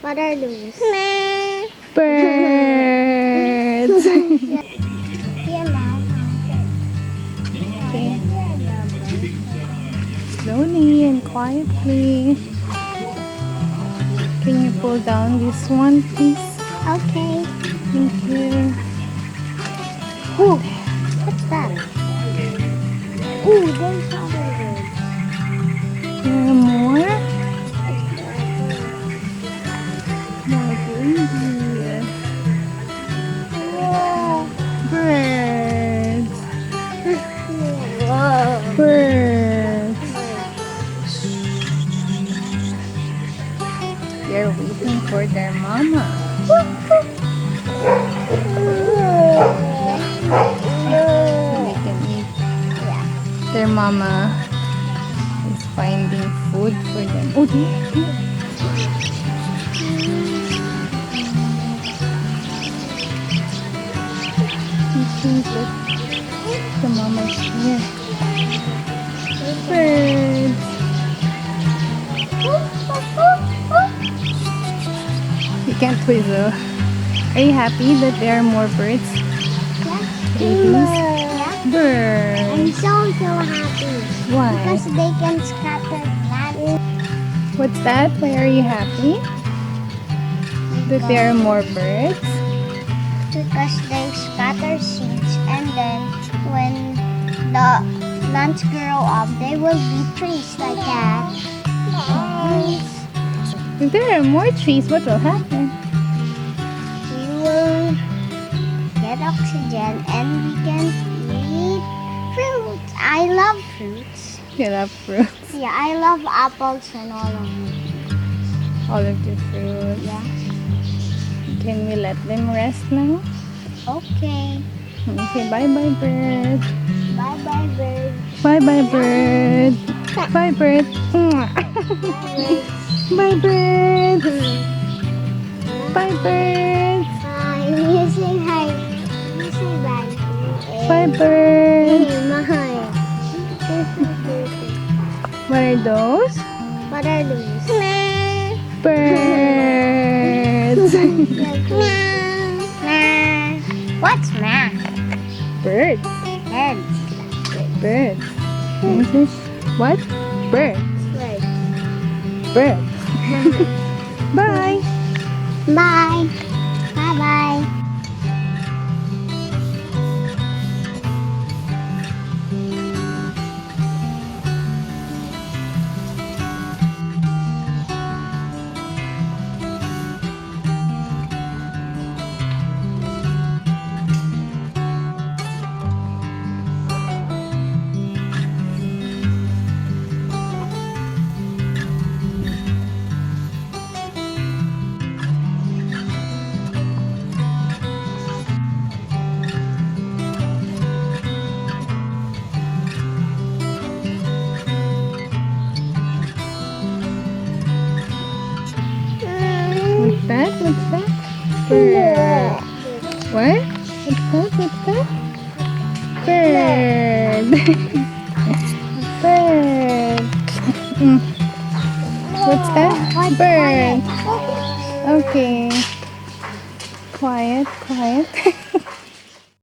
What are those? Birds. Yeah, Mom. Okay. Slowly and quietly. Can you pull down this one, please? Okay. Thank you. Ooh, what's that? Ooh, there's other birds. There are more? More babies. Whoa. Birds. Whoa. Birds. They're waiting for their mama. So they can eat. Their mama is finding food for them. Oh, there. You think that the mama's here. Birds. You can't whistle. Are you happy that there are more birds? Babies? Yeah. Birds. I'm so happy. Why? Because they can scatter plants. What's that? Why are you happy? That there are more birds? Because they scatter seeds, and then when the plants grow up, they will be trees like that. If there are more trees, what will happen? We will get oxygen and we can eat fruits. I love fruits. You love fruits. Yeah, I love apples and all of them. All of the fruits. Yeah. Can we let them rest now? Okay. Okay, bye-bye bird. Bye-bye, bird. Bye-bye bird. Bye bird. Bye bird. Bye bird. Hi. You say hi. You say bye. Bye bird. Hey, Mahal. What are those? What are those? Birds. What's math? Birds. Birds. Birds. What? Birds. Birds. Bye. Bye. Bye-bye. What's that? What's that? Bird. What? What's that? What's that? Bird. Bird. What's that? Bird. Okay. Quiet, quiet.